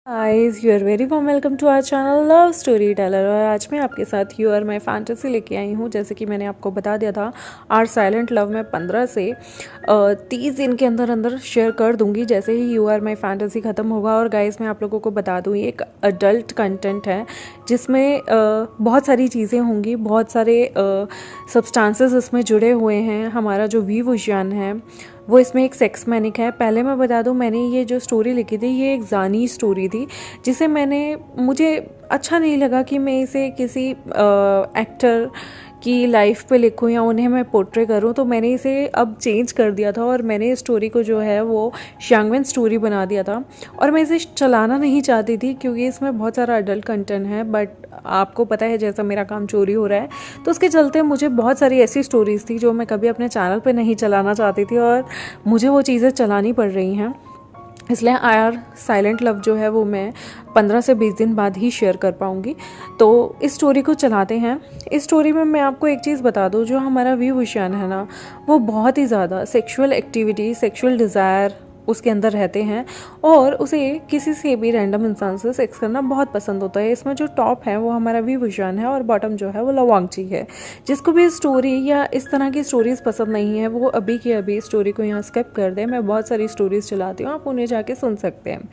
Guys, you are very warm welcome to our channel love story teller. और आज मैं आपके साथ यू आर माई फैंटेसी लेके आई हूँ। जैसे कि मैंने आपको बता दिया था, आर साइलेंट लव में 15 से 30 दिन के अंदर अंदर शेयर कर दूंगी जैसे ही यू आर माई फैंटेसी ख़त्म होगा। और गाइस, मैं आप लोगों को बता दूँ, ये एक अडल्ट कंटेंट है जिसमें बहुत सारी चीज़ें होंगी, बहुत सारे सब्सटेंसेस इसमें जुड़े हुए हैं। हमारा जो वी विजन है वो इसमें एक सेक्स मैनिक है। पहले मैं बता दूं, मैंने ये जो स्टोरी लिखी थी ये एक जानी स्टोरी थी, जिसे मुझे अच्छा नहीं लगा कि मैं इसे किसी एक्टर की लाइफ पे लिखूं या उन्हें मैं पोर्ट्रे करूं, तो मैंने इसे अब चेंज कर दिया था और मैंने इस स्टोरी को जो है वो शांगवेन स्टोरी बना दिया था। और मैं इसे चलाना नहीं चाहती थी क्योंकि इसमें बहुत सारा अडल्ट कंटेंट है, बट आपको पता है जैसा मेरा काम चोरी हो रहा है, तो उसके चलते मुझे बहुत सारी ऐसी स्टोरीज़ थी जो मैं कभी अपने चैनल पे नहीं चलाना चाहती थी और मुझे वो चीज़ें चलानी पड़ रही हैं। इसलिए आर साइलेंट लव जो है वो मैं 15 से 20 दिन बाद ही शेयर कर पाऊँगी। तो इस स्टोरी को चलाते हैं। इस स्टोरी में मैं आपको एक चीज़ बता दूँ, जो हमारा वी विशान है ना, वो बहुत ही ज़्यादा सेक्सुअल एक्टिविटी, सेक्सुअल डिज़ायर उसके अंदर रहते हैं और उसे किसी से भी रैंडम इंसान से सेक्स करना बहुत पसंद होता है। इसमें जो टॉप है वो हमारा वी विशान है और बॉटम जो है वो लवांगची है। जिसको भी स्टोरी या इस तरह की स्टोरीज़ पसंद नहीं है वो अभी की अभी स्टोरी को यहाँ स्किप कर दे। मैं बहुत सारी स्टोरीज़ चलाती हूँ, आप उन्हें जाके सुन सकते हैं।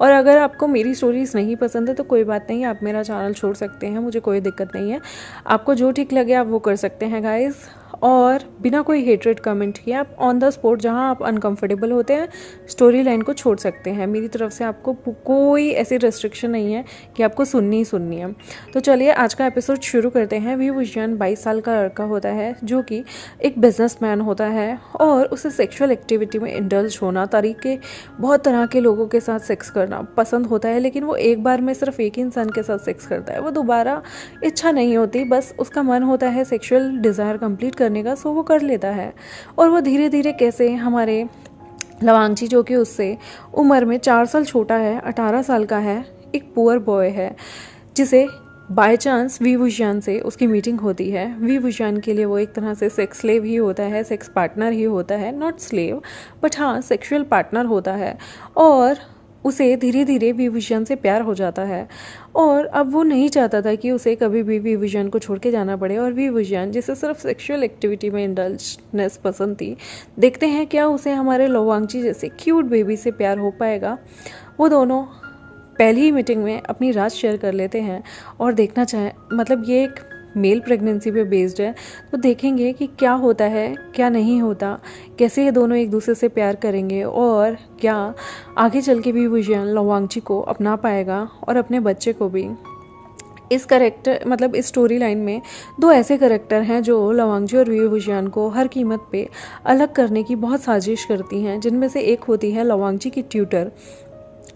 और अगर आपको मेरी स्टोरीज़ नहीं पसंद है तो कोई बात नहीं, आप मेरा चैनल छोड़ सकते हैं, मुझे कोई दिक्कत नहीं है। आपको जो ठीक लगे आप वो कर सकते हैं गाइज़। और बिना कोई हेटरेट कमेंट किए आप ऑन द स्पॉट, जहाँ आप अनकंफर्टेबल होते हैं, स्टोरी लाइन को छोड़ सकते हैं। मेरी तरफ से आपको कोई ऐसी रेस्ट्रिक्शन नहीं है कि आपको सुननी ही सुननी है। तो चलिए आज का एपिसोड शुरू करते हैं। वी विजन 22 साल का लड़का होता है जो कि एक बिजनेसमैन होता है और उसे सेक्सुअल एक्टिविटी में इंडल्ज होना, बहुत तरह के लोगों के साथ सेक्स करना पसंद होता है। लेकिन वो एक बार में सिर्फ एक ही इंसान के साथ सेक्स करता है, वो दोबारा इच्छा नहीं होती, बस उसका मन होता है सेक्सुअल डिज़ायर कंप्लीट करने का, सो वो कर लेता है। और वो धीरे धीरे कैसे हमारे लवांगची, जो कि उससे उम्र में 4 साल छोटा है, 18 साल का है, एक पुअर बॉय है, जिसे बाय चांस वी विशान से उसकी मीटिंग होती है। वी विशान के लिए वो एक तरह से सेक्स स्लेव ही होता है, सेक्स पार्टनर ही होता है, नॉट स्लेव बट हाँ सेक्सुअल पार्टनर होता है। और उसे धीरे धीरे वी विजन से प्यार हो जाता है और अब वो नहीं चाहता था कि उसे कभी भी वी विजन को छोड़ के जाना पड़े। और वी विजन, जिसे सिर्फ सेक्सुअल एक्टिविटी में इंडल्जनेस पसंद थी, देखते हैं क्या उसे हमारे लवांगची जैसे क्यूट बेबी से प्यार हो पाएगा। वो दोनों पहली ही मीटिंग में अपनी राज शेयर कर लेते हैं और देखना चाहे, मतलब ये एक मेल प्रेगनेंसी पे बेस्ड है, तो देखेंगे कि क्या होता है क्या नहीं होता, कैसे ये दोनों एक दूसरे से प्यार करेंगे और क्या आगे चल के भी विजन लवांगची को अपना पाएगा और अपने बच्चे को भी। इस स्टोरी लाइन में 2 ऐसे करेक्टर हैं जो लवांगची और वी विजन को हर कीमत पे अलग करने की बहुत साजिश करती हैं, जिनमें से एक होती है लवांगची की ट्यूटर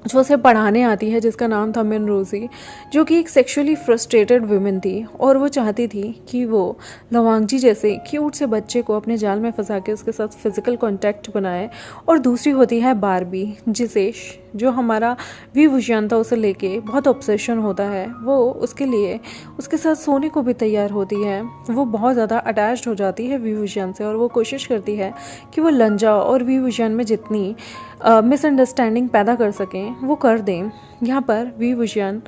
जो उसे पढ़ाने आती है, जिसका नाम था मिन रोजी, जो कि एक सेक्सुअली फ्रस्ट्रेटेड वुमेन थी और वो चाहती थी कि वो लवांगची जैसे क्यूट से बच्चे को अपने जाल में फंसा के उसके साथ फिजिकल कांटेक्ट बनाए। और दूसरी होती है बारबी, जिसे जो हमारा वी विजन था उसे लेके बहुत ऑब्सेशन होता है। वो उसके लिए उसके साथ सोने को भी तैयार होती है। वो बहुत ज़्यादा अटैच्ड हो जाती है वी विजन से और वो कोशिश करती है कि वो लंजा और वी विजन में जितनी मिसअंडरस्टैंडिंग पैदा कर सकें वो कर दें। यहाँ पर वी विजन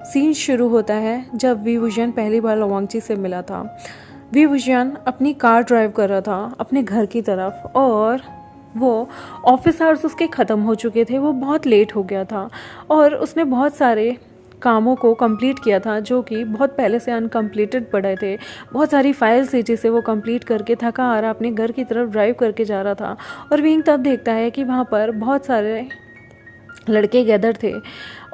सीन शुरू होता है जब वी विजन पहली बार लवांगची से मिला था। वी विजन अपनी कार ड्राइव कर रहा था अपने घर की तरफ और वो ऑफिस आवर्स उसके ख़त्म हो चुके थे, वो बहुत लेट हो गया था और उसने बहुत सारे कामों को कंप्लीट किया था जो कि बहुत पहले से अनकम्प्लीटेड पड़े थे। बहुत सारी फाइल्स थी जिसे वो कंप्लीट करके थका आ रहा अपने घर की तरफ ड्राइव करके जा रहा था। और विंग तब देखता है कि वहाँ पर बहुत सारे लड़के गैदर थे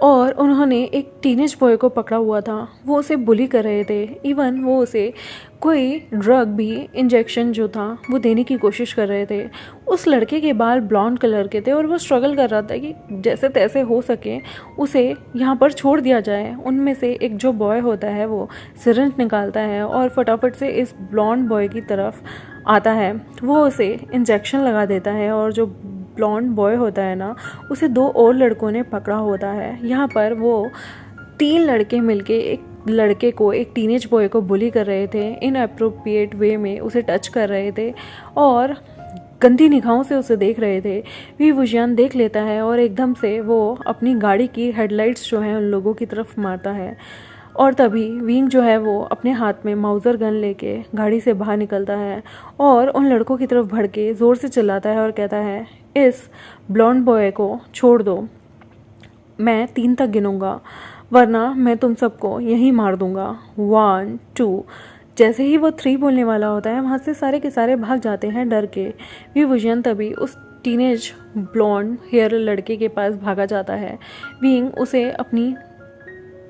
और उन्होंने एक टीनेज बॉय को पकड़ा हुआ था। वो उसे बुली कर रहे थे, इवन वो उसे कोई ड्रग भी, इंजेक्शन जो था वो देने की कोशिश कर रहे थे। उस लड़के के बाल ब्लॉन्ड कलर के थे और वो स्ट्रगल कर रहा था कि जैसे तैसे हो सके उसे यहाँ पर छोड़ दिया जाए। उनमें से एक जो बॉय होता है वो सिरिंज निकालता है और फटाफट से इस ब्लॉन्ड बॉय की तरफ आता है। वो उसे इंजेक्शन लगा देता है और जो ब्लॉन्ड बॉय होता है ना, उसे 2 और लड़कों ने पकड़ा होता है। यहाँ पर वो 3 लड़के मिलके एक लड़के को, एक टीनेज बॉय को बुली कर रहे थे, इनअप्रोप्रिएट वे में उसे टच कर रहे थे और गंदी निगाहों से उसे देख रहे थे। वी वुजियान देख लेता है और एकदम से वो अपनी गाड़ी की हेडलाइट्स जो हैं उन लोगों की तरफ मारता है। और तभी विंग जो है वो अपने हाथ में माउज़र गन लेके गाड़ी से बाहर निकलता है और उन लड़कों की तरफ भड़ के ज़ोर से चिल्लाता है और कहता है, इस ब्लॉन्ड बॉय को छोड़ दो, मैं 3 तक गिनूंगा वरना मैं तुम सबको यहीं मार दूंगा। 1 2। जैसे ही वो 3 बोलने वाला होता है वहाँ से सारे के सारे भाग जाते हैं डर के। वी वुजियन तभी उस टीनेज ब्लॉन्ड हेयर लड़के के पास भागा जाता है। विंग उसे अपनी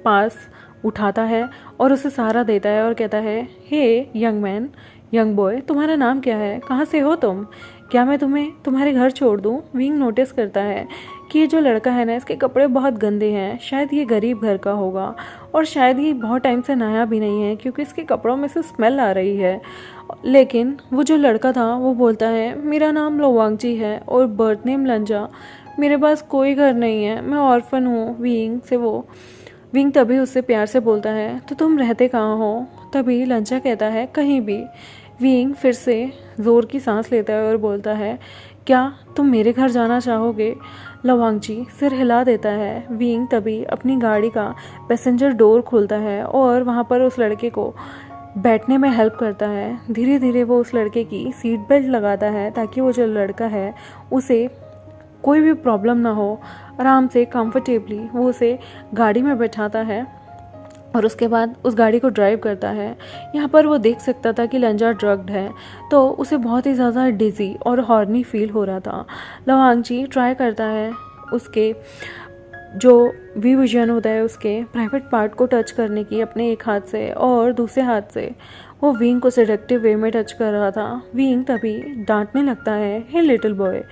पास उठाता है और उसे सहारा देता है और कहता है, हे यंग मैन, यंग बॉय, तुम्हारा नाम क्या है, कहाँ से हो तुम, क्या मैं तुम्हें तुम्हारे घर छोड़ दूँ? विंग नोटिस करता है कि ये जो लड़का है ना, इसके कपड़े बहुत गंदे हैं, शायद ये गरीब घर का होगा और शायद ये बहुत टाइम से नया भी नहीं है क्योंकि इसके कपड़ों में से स्मेल आ रही है। लेकिन वो जो लड़का था वो बोलता है, मेरा नाम लोवांगजी है और बर्थ नेम लंजा, मेरे पास कोई घर नहीं है, मैं ऑर्फन हूँ। विंग तभी उससे प्यार से बोलता है, तो तुम रहते कहाँ हो? तभी लंचा कहता है, कहीं भी। विंग फिर से ज़ोर की सांस लेता है और बोलता है, क्या तुम मेरे घर जाना चाहोगे? लवांगजी सिर हिला देता है। विंग तभी अपनी गाड़ी का पैसेंजर डोर खोलता है और वहाँ पर उस लड़के को बैठने में हेल्प करता है। धीरे धीरे वो उस लड़के की सीट बेल्ट लगाता है ताकि वो जो लड़का है उसे कोई भी प्रॉब्लम ना हो। आराम से कंफर्टेबली वो उसे गाड़ी में बैठाता है और उसके बाद उस गाड़ी को ड्राइव करता है। यहाँ पर वो देख सकता था कि लंजा ड्रग्ड है, तो उसे बहुत ही ज़्यादा डिज़ी और हॉर्नी फील हो रहा था। लवांगजी ट्राई करता है उसके जो वी विजन होता है उसके प्राइवेट पार्ट को टच करने की अपने एक हाथ से, और दूसरे हाथ से वो विंग को सेडक्टिव वे में टच कर रहा था। विंग तभी डांटने लगता है, हे लिटिल बॉय,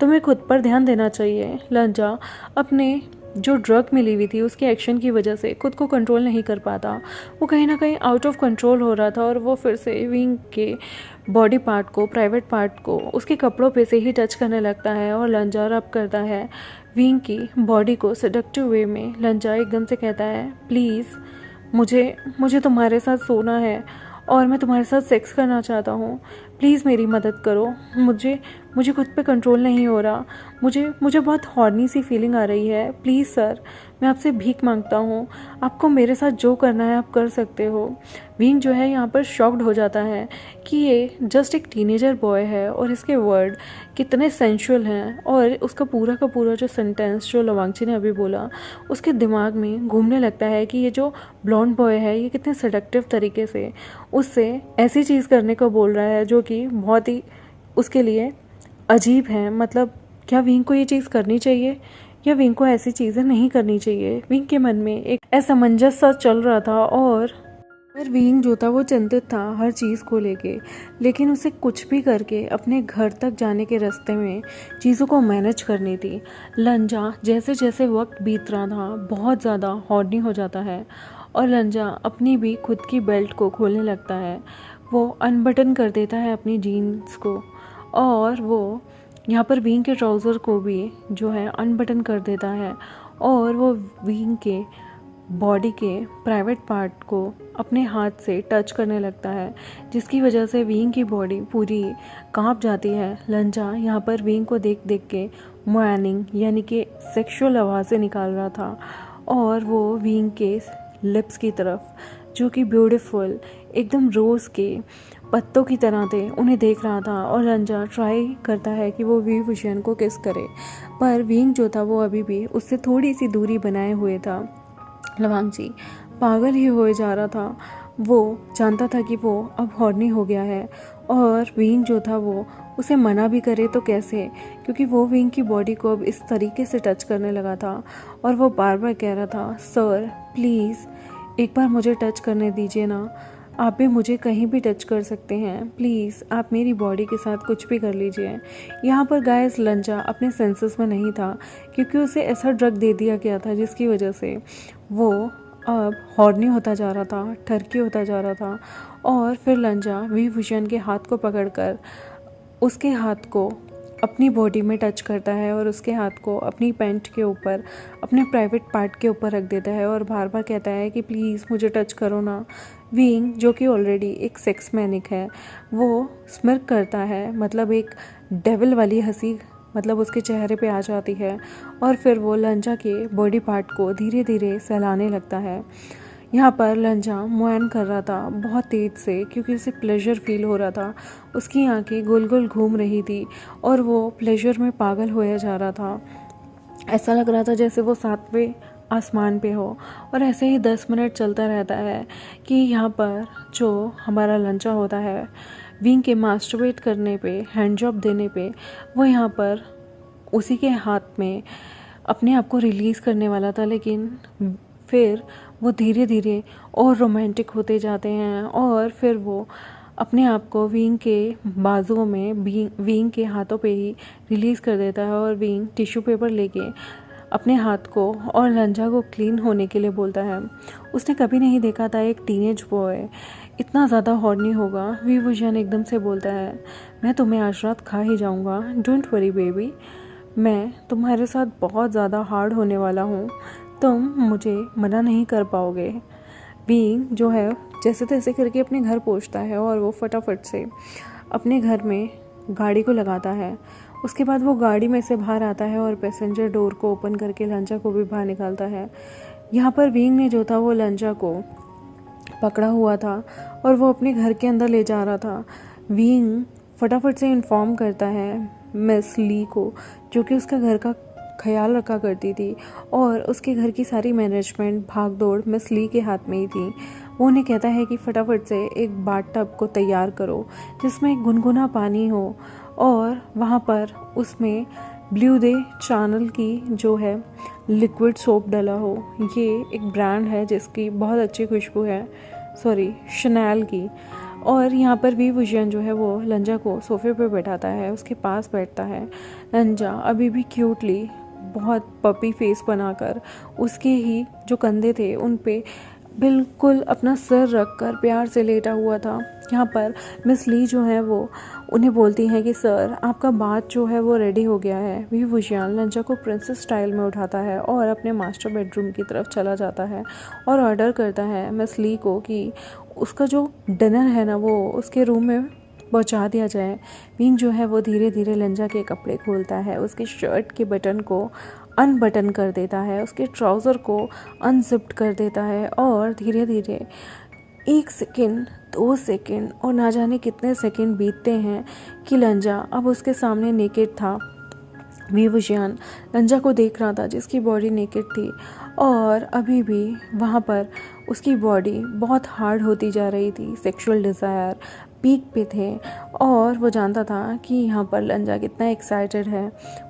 तुम्हें खुद पर ध्यान देना चाहिए। लंजा अपने जो ड्रग मिली हुई थी उसके एक्शन की वजह से खुद को कंट्रोल नहीं कर पाता। वो कहीं ना कहीं आउट ऑफ कंट्रोल हो रहा था और वो फिर से विंग के बॉडी पार्ट को, प्राइवेट पार्ट को उसके कपड़ों पे से ही टच करने लगता है और लंजा रब करता है विंग की बॉडी को सेडक्टिव वे में। लंजा एकदम से कहता है, प्लीज़ मुझे तुम्हारे साथ सोना है और मैं तुम्हारे साथ सेक्स करना चाहता हूँ, प्लीज़ मेरी मदद करो, मुझे खुद पे कंट्रोल नहीं हो रहा, मुझे बहुत हॉर्नी सी फीलिंग आ रही है, प्लीज़ सर, मैं आपसे भीख मांगता हूँ, आपको मेरे साथ जो करना है आप कर सकते हो। विंग जो है यहाँ पर शॉक्ड हो जाता है कि ये जस्ट एक टीनेजर बॉय है और इसके वर्ड कितने सेंशुअल हैं, और उसका पूरा का पूरा जो सेंटेंस जो लवांगजी ने अभी बोला उसके दिमाग में घूमने लगता है कि ये जो ब्लॉन्ड बॉय है ये कितने सेडक्टिव तरीके से उससे ऐसी चीज़ करने को बोल रहा है जो कि बहुत ही उसके लिए अजीब है। मतलब क्या विंग को ये चीज़ करनी चाहिए या विंग को ऐसी चीज़ें नहीं करनी चाहिए? विंग के मन में एक असमंजस सा चल रहा था और विंग जो था वो चिंतित था हर चीज़ को लेके, लेकिन उसे कुछ भी करके अपने घर तक जाने के रास्ते में चीज़ों को मैनेज करनी थी। लंजा जैसे जैसे वक्त बीत रहा था बहुत ज़्यादा हॉर्नी हो जाता है और लंजा अपनी भी खुद की बेल्ट को खोलने लगता है। वो अनबटन कर देता है अपनी जीन्स को और वो यहाँ पर विंग के ट्राउज़र को भी जो है अनबटन कर देता है और वो विंग के बॉडी के प्राइवेट पार्ट को अपने हाथ से टच करने लगता है, जिसकी वजह से विंग की बॉडी पूरी कांप जाती है। लंजा यहाँ पर विंग को देख देख के मोयानिंग यानी कि सेक्सुअल आवाज़ें निकाल रहा था और वो विंग के लिप्स की तरफ जो कि ब्यूटीफुल एकदम रोज़ के पत्तों की तरह थे उन्हें देख रहा था। और लंजा ट्राई करता है कि वो वी विजन को किस करे, पर विंग जो था वो अभी भी उससे थोड़ी सी दूरी बनाए हुए था। लवांगजी पागल ही हो जा रहा था, वो जानता था कि वो अब हॉर्नी हो गया है और विंग जो था वो उसे मना भी करे तो कैसे, क्योंकि वो विंग की बॉडी को अब इस तरीके से टच करने लगा था और वो बार बार कह रहा था, सर प्लीज़ एक बार मुझे टच करने दीजिए ना, आप भी मुझे कहीं भी टच कर सकते हैं, प्लीज़ आप मेरी बॉडी के साथ कुछ भी कर लीजिए। यहाँ पर गाइस लंजा अपने सेंसेस में नहीं था क्योंकि उसे ऐसा ड्रग दे दिया गया था जिसकी वजह से वो अब हॉर्नी होता जा रहा था, ठरकी होता जा रहा था। और फिर लंजा वी विजन के हाथ को पकड़कर उसके हाथ को अपनी बॉडी में टच करता है और उसके हाथ को अपनी पैंट के ऊपर, अपने प्राइवेट पार्ट के ऊपर रख देता है और बार बार कहता है कि प्लीज़ मुझे टच करो ना। विंग जो कि ऑलरेडी एक सेक्स मैनिक है वो स्मिर्क करता है, मतलब एक डेविल वाली हंसी मतलब उसके चेहरे पे आ जाती है और फिर वो लंजा के बॉडी पार्ट को धीरे धीरे सहलाने लगता है। यहाँ पर लंजा मुआयन कर रहा था बहुत तेज़ से क्योंकि उसे प्लेजर फील हो रहा था। उसकी आंखें गोल गोल घूम रही थी और वो प्लेजर में पागल होया जा रहा था। ऐसा लग रहा था जैसे वो 7वें आसमान पे हो। और ऐसे ही 10 मिनट चलता रहता है कि यहाँ पर जो हमारा लंचा होता है विंग के मास्टरबेट करने पे, हैंड जॉब देने पे, वो यहाँ पर उसी के हाथ में अपने आप को रिलीज़ करने वाला था, लेकिन फिर वो धीरे धीरे और रोमांटिक होते जाते हैं और फिर वो अपने आप को विंग के बाजुओं में विंग के हाथों पे ही रिलीज़ कर देता है और विंग टिश्यू पेपर लेके अपने हाथ को और लंजा को क्लीन होने के लिए बोलता है। उसने कभी नहीं देखा था एक टीनेज बॉय इतना ज़्यादा हॉर्नी होगा। वी वुजियान एकदम से बोलता है, मैं तुम्हें आज रात खा ही जाऊँगा, डोंट वरी बेबी, मैं तुम्हारे साथ बहुत ज़्यादा हार्ड होने वाला हूँ, तुम मुझे मना नहीं कर पाओगे। विंग जो है जैसे तैसे करके अपने घर पहुँचता है और वो फटाफट से अपने घर में गाड़ी को लगाता है। उसके बाद वो गाड़ी में से बाहर आता है और पैसेंजर डोर को ओपन करके लंजा को भी बाहर निकालता है। यहाँ पर विंग ने जो था वो लंजा को पकड़ा हुआ था और वो अपने घर के अंदर ले जा रहा था। विंग फटाफट से इन्फॉर्म करता है मिस ली को, जो कि उसका घर का ख्याल रखा करती थी और उसके घर की सारी मैनेजमेंट भाग दौड़ मिस ली के हाथ में ही थी। वो उन्हें कहता है कि फटाफट से एक बाथ टब को तैयार करो जिसमें गुनगुना पानी हो और वहाँ पर उसमें ब्लू दे चैनल की जो है लिक्विड सोप डला हो। ये एक ब्रांड है जिसकी बहुत अच्छी खुशबू है, शनैल की। और यहाँ पर वी वुजियान जो है वो लंजा को सोफे पे बैठाता है, उसके पास बैठता है। लंजा अभी भी क्यूटली बहुत पपी फेस बनाकर उसके ही जो कंधे थे उन पे बिल्कुल अपना सर रख कर प्यार से लेटा हुआ था। यहाँ पर मिस ली जो है वो उन्हें बोलती हैं कि सर आपका बाथ जो है वो रेडी हो गया है। वी वुजियान लंजा को प्रिंसेस स्टाइल में उठाता है और अपने मास्टर बेडरूम की तरफ चला जाता है और ऑर्डर करता है मिस ली को कि उसका जो डिनर है ना वो उसके रूम में पहुंचा दिया जाए। विंग जो है वो धीरे धीरे लंजा के कपड़े खोलता है, उसके शर्ट के बटन को अनबटन कर देता है, उसके ट्राउज़र को अनजिप्ड कर देता है और धीरे धीरे 1 सेकेंड 2 सेकेंड और ना जाने कितने सेकेंड बीतते हैं कि लंजा अब उसके सामने नेकेड था। वी वुजियान लंजा को देख रहा था जिसकी बॉडी नेकेड थी और अभी भी वहाँ पर उसकी बॉडी बहुत हार्ड होती जा रही थी। सेक्सुअल डिज़ायर पीक पे थे और वो जानता था कि यहाँ पर लंजा कितना एक्साइटेड है।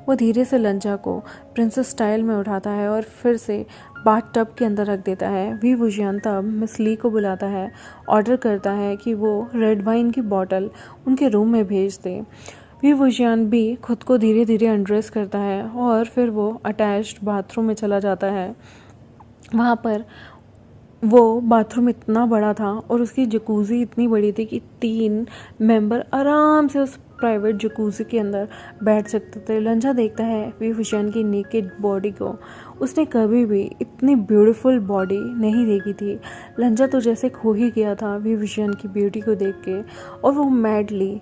वो धीरे से लंजा को प्रिंसेस स्टाइल में उठाता है और फिर से बाथ टब के अंदर रख देता है। वी वुजियान तब मिस ली को बुलाता है, ऑर्डर करता है कि वो रेड वाइन की बॉटल उनके रूम में भेज दे। वी वुजियान भी खुद को धीरे धीरे अनड्रेस करता है और फिर वो अटैच्ड बाथरूम में चला जाता है। वहाँ पर वो बाथरूम इतना बड़ा था और उसकी जकूज़ी इतनी बड़ी थी कि 3 मेंबर आराम से उस प्राइवेट जकूज़ी के अंदर बैठ सकते थे। लंजा देखता है वी वुजियान की नेकेड बॉडी को। उसने कभी भी इतनी ब्यूटीफुल बॉडी नहीं देखी थी। लंजा तो जैसे खो ही गया था वी वुजियान की ब्यूटी को देख के और वो मैडली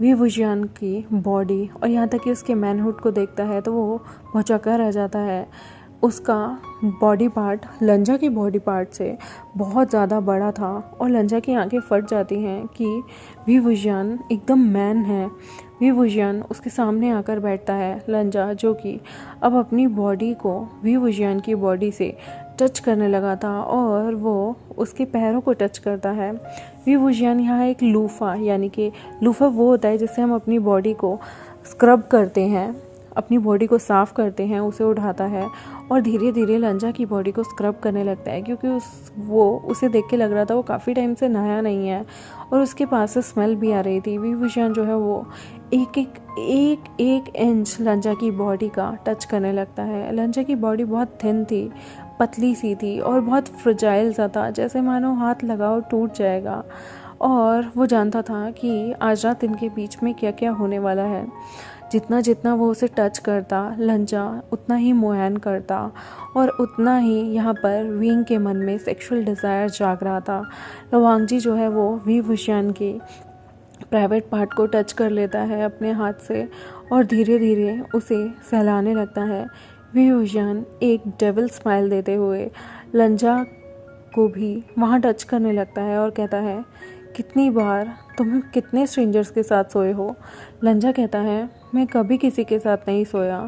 वी वुजियान की बॉडी और यहाँ तक कि उसके मैनहुड को देखता है तो वो भौचक्का रह जाता है। उसका बॉडी पार्ट लंजा के बॉडी पार्ट से बहुत ज़्यादा बड़ा था और लंजा की आंखें फट जाती हैं कि वी वुजियान एकदम मैन है। वी वुजियान उसके सामने आकर बैठता है। लंजा जो कि अब अपनी बॉडी को वी वुजियान की बॉडी से टच करने लगा था और वो उसके पैरों को टच करता है। वी वुजियान यहाँ एक लूफा यानी कि लूफा वो होता है जिससे हम अपनी बॉडी को स्क्रब करते हैं, अपनी बॉडी को साफ़ करते हैं, उसे उठाता है और धीरे धीरे लंजा की बॉडी को स्क्रब करने लगता है क्योंकि उसे देख के लग रहा था वो काफ़ी टाइम से नहाया नहीं है और उसके पास से स्मेल भी आ रही थी। वी वुजियान जो है वो एक इंच लंजा की बॉडी का टच करने लगता है। लंजा की बॉडी बहुत थिन थी, पतली सी थी और बहुत फ्रजाइल सा था, जैसे मानो हाथ लगाओ टूट जाएगा। और वो जानता था कि आज रात इनके बीच में क्या क्या होने वाला है। जितना जितना वो उसे टच करता लंजा उतना ही मुआयन करता और उतना ही यहाँ पर विंग के मन में सेक्सुअल डिज़ायर जाग रहा था। लवांगजी जो है वो वी वुजियान के प्राइवेट पार्ट को टच कर लेता है अपने हाथ से और धीरे धीरे उसे सहलाने लगता है। विभूषण एक डेविल स्माइल देते हुए लंजा को भी वहाँ टच करने लगता है और कहता है, कितनी बार तुम कितने स्ट्रेंजर्स के साथ सोए हो? लंजा कहता है, मैं कभी किसी के साथ नहीं सोया।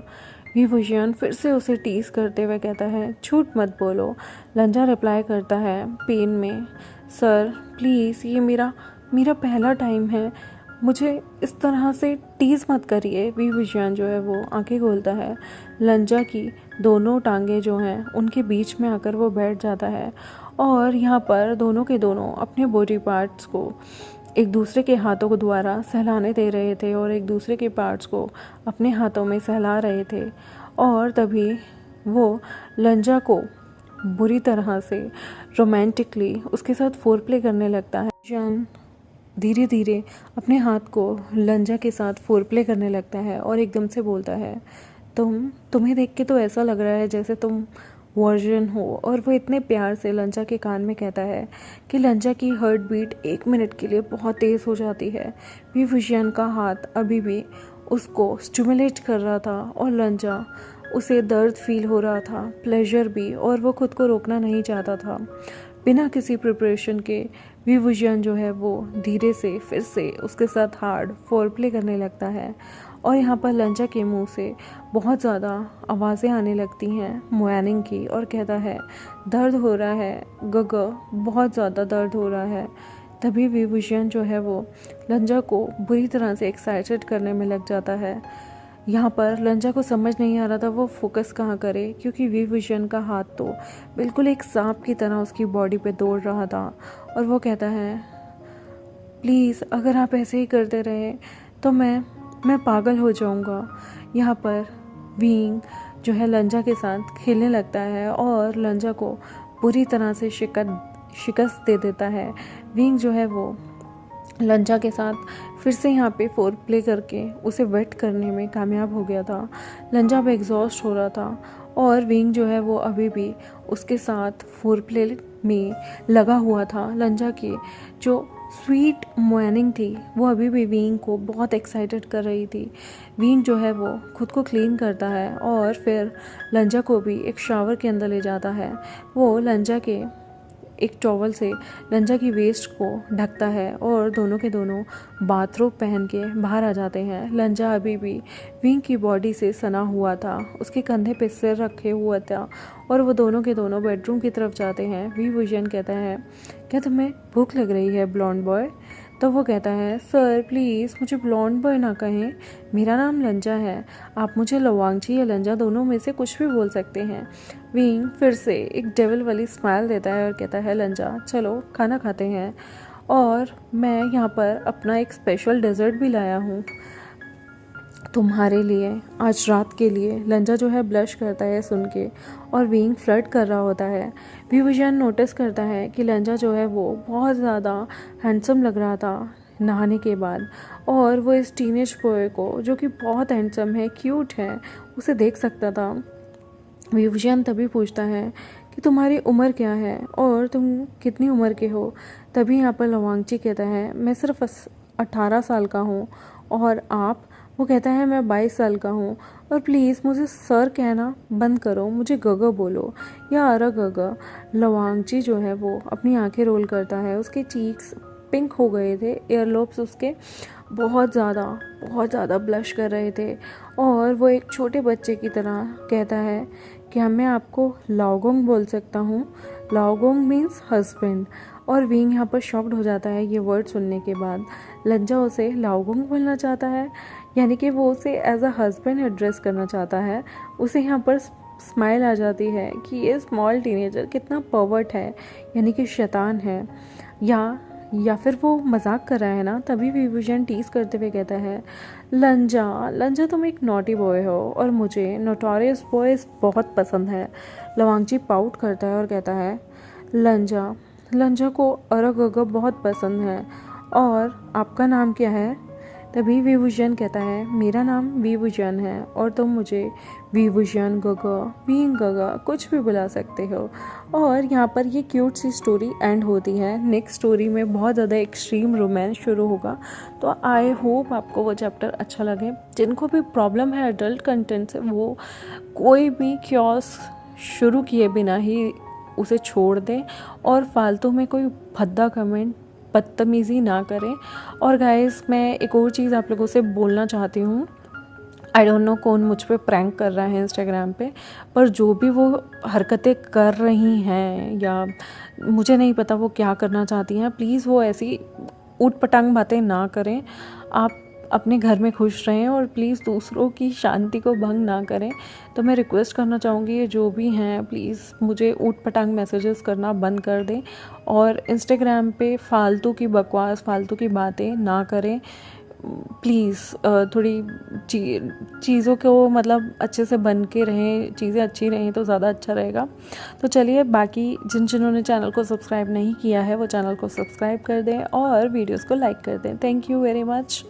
विभूषण फिर से उसे टीज करते हुए कहता है, झूठ मत बोलो। लंजा रिप्लाई करता है पेन में, सर प्लीज़ ये मेरा मेरा पहला टाइम है, मुझे इस तरह से टीज़ मत करिए। विभूषण जो है वो आंखें खोलता है, लंजा की दोनों टांगे जो हैं उनके बीच में आकर वो बैठ जाता है और यहाँ पर दोनों के दोनों अपने बॉडी पार्ट्स को एक दूसरे के हाथों को द्वारा सहलाने दे रहे थे और एक दूसरे के पार्ट्स को अपने हाथों में सहला रहे थे। और तभी वो लंजा को बुरी तरह से रोमांटिकली उसके साथ फोरप्ले करने लगता है। जन धीरे धीरे अपने हाथ को लंजा के साथ फोरप्ले करने लगता है और एकदम से बोलता है, तुम्हें देख के तो ऐसा लग रहा है जैसे तुम वर्जन हो। और वो इतने प्यार से लंजा के कान में कहता है कि लंजा की हार्ट बीट 1 मिनट के लिए बहुत तेज़ हो जाती है। विभूषण का हाथ अभी भी उसको स्टिमुलेट कर रहा था और लंजा उसे दर्द फील हो रहा था, प्लेजर भी, और वो खुद को रोकना नहीं चाहता था। बिना किसी प्रिपरेशन के विभूषण जो है वो धीरे से फिर से उसके साथ हार्ड फोरप्ले करने लगता है और यहाँ पर लंजा के मुंह से बहुत ज़्यादा आवाज़ें आने लगती हैं मोयानिंग की और कहता है, दर्द हो रहा है गग, बहुत ज़्यादा दर्द हो रहा है। तभी विभूषण जो है वो लंजा को बुरी तरह से एक्साइटेड करने में लग जाता है। यहाँ पर लंजा को समझ नहीं आ रहा था वो फोकस कहाँ करे, क्योंकि विभूषण का हाथ तो बिल्कुल एक सांप की तरह उसकी बॉडी पे दौड़ रहा था और वो कहता है, प्लीज़ अगर आप ऐसे ही करते रहे तो मैं पागल हो जाऊँगा। यहाँ पर विंग जो है लंजा के साथ खेलने लगता है और लंजा को बुरी तरह से शिकस्त दे देता है। विंग जो है वो लंजा के साथ फिर से यहाँ पे फोर प्ले करके उसे वेट करने में कामयाब हो गया था। लंजा अब एग्जॉस्ट हो रहा था और विंग जो है वो अभी भी उसके साथ फोर प्ले में लगा हुआ था। लंजा की जो स्वीट मॉर्निंग थी वो अभी भी विंग को बहुत एक्साइटेड कर रही थी। विंग जो है वो खुद को क्लीन करता है और फिर लंजा को भी एक शावर के अंदर ले जाता है। वो लंजा के एक टॉवल से लंजा की वेस्ट को ढकता है और दोनों के दोनों बाथरोब पहन के बाहर आ जाते हैं। लंजा अभी भी विंग की बॉडी से सना हुआ था, उसके कंधे पे सिर रखे हुआ था और वो दोनों के दोनों बेडरूम की तरफ जाते हैं। विभूषण कहता है, क्या तुम्हें भूख लग रही है ब्लॉन्ड बॉय? तो वो कहता है, सर प्लीज़ मुझे ब्लॉन्ड बॉय ना कहें, मेरा नाम लंजा है, आप मुझे लवांगची या लंजा दोनों में से कुछ भी बोल सकते हैं। विंग फिर से एक डेविल वाली स्माइल देता है और कहता है, लंजा चलो खाना खाते हैं, और मैं यहाँ पर अपना एक स्पेशल डेजर्ट भी लाया हूँ तुम्हारे लिए, आज रात के लिए। लंजा जो है ब्लश करता है सुन के और विंग फ्लर्ट कर रहा होता है। विभूषण नोटिस करता है कि लंजा जो है वो बहुत ज़्यादा हैंडसम लग रहा था नहाने के बाद, और वो इस टीनेज बॉय को जो कि बहुत हैंडसम है, क्यूट है, उसे देख सकता था। विभूषण तभी पूछता है कि तुम्हारी उम्र क्या है और तुम कितनी उम्र के हो? तभी यहाँ पर लवांगची कहता है, मैं सिर्फ 18 साल का हूँ। और आप? वो कहता है, मैं 22 साल का हूँ। और प्लीज़ मुझे सर कहना बंद करो, मुझे गगा बोलो या अरा गगा। लवांगची जो है वो अपनी आंखें रोल करता है, उसके चीक्स पिंक हो गए थे, एयरलोब्स उसके बहुत ज़्यादा ब्लश कर रहे थे और वो एक छोटे बच्चे की तरह कहता है, क्या मैं आपको लाओगोंग बोल सकता हूँ? लाओगोंग मीन्स हस्बैंड। और विंग यहाँ पर शॉक्ड हो जाता है ये वर्ड सुनने के बाद। लंजा उसे लाओगोंग बोलना चाहता है, यानी कि वो उसे एज अ हस्बैंड एड्रेस करना चाहता है। उसे यहाँ पर स्माइल आ जाती है कि ये स्मॉल टीनेजर कितना पर्वर्ट है, यानी कि शैतान है, या फिर वो मजाक कर रहा है ना। तभी विभूषण टीज करते हुए कहता है, लंजा तुम एक नॉटी बॉय हो और मुझे नोटोरियस बॉयज बहुत पसंद है। लवांगची पाउट करता है और कहता है, लंजा को अरग बहुत पसंद है। और आपका नाम क्या है? तभी विभूषण कहता है मेरा नाम विभूषण है और तुम मुझे विभूषण गगा, बीइंग गगा कुछ भी बुला सकते हो। और यहाँ पर ये क्यूट सी स्टोरी एंड होती है। नेक्स्ट स्टोरी में बहुत ज़्यादा एक्सट्रीम रोमांस शुरू होगा, तो आई होप आपको वो चैप्टर अच्छा लगे। जिनको भी प्रॉब्लम है एडल्ट कंटेंट से, वो कोई भी क्योस शुरू किए बिना ही उसे छोड़ दें और फालतू में कोई भद्दा कमेंट बदतमीज़ी ना करें। और गाइस, मैं एक और चीज़ आप लोगों से बोलना चाहती हूँ। आई डोंट नो कौन मुझ पे प्रैंक कर रहा है इंस्टाग्राम पे, पर जो भी वो हरकतें कर रही हैं या मुझे नहीं पता वो क्या करना चाहती हैं, प्लीज़ वो ऐसी ऊट पटांग बातें ना करें। आप अपने घर में खुश रहें और प्लीज़ दूसरों की शांति को भंग ना करें। तो मैं रिक्वेस्ट करना चाहूँगी, ये जो भी हैं प्लीज़ मुझे ऊट पटांग मैसेजेस करना बंद कर दें और इंस्टाग्राम पे फालतू की बकवास, फालतू की बातें ना करें प्लीज़। थोड़ी चीज़ों को मतलब अच्छे से बन के रहें, चीज़ें अच्छी रहें तो ज़्यादा अच्छा रहेगा। तो चलिए, बाकी जिन्होंने चैनल को सब्सक्राइब नहीं किया है वो चैनल को सब्सक्राइब कर दें और वीडियोस को लाइक कर दें। Thank you very much.